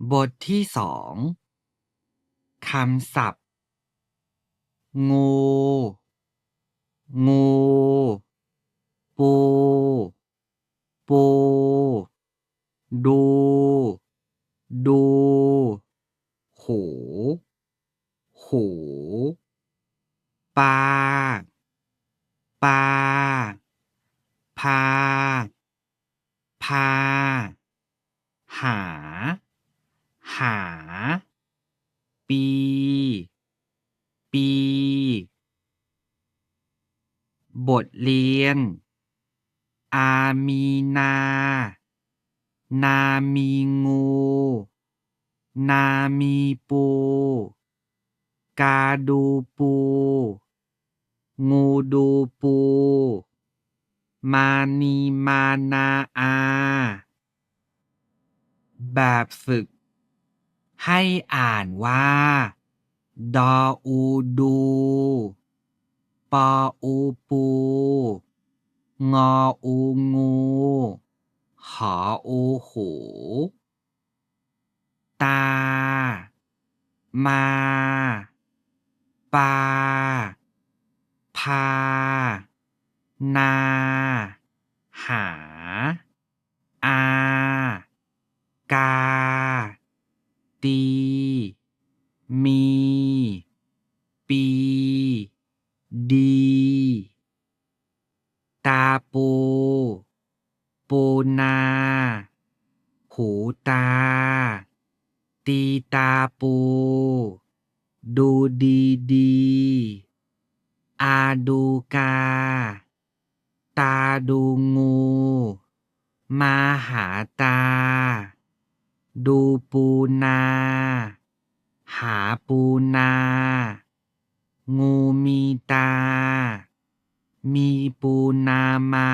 บทที่สองคำศัพท์งูงูปูปูดูดูหูหูปลาปลาพาพาหาหาปีปีบทเรียนอามีนานามีงูนามีปูกาดูปูงูดูปูมานีมานาอาแบบฝึกให้อ่านว่าดออูดูปออูปูงออูงูหออูหูตามาปาพานาหาอากาตีมีปีดีตาปูปูนาหูตาตีตาปูดูดีดีอาดูกาตาดูงูมาหาตาดูปูนาหาปูนางูมีตามีปูนามา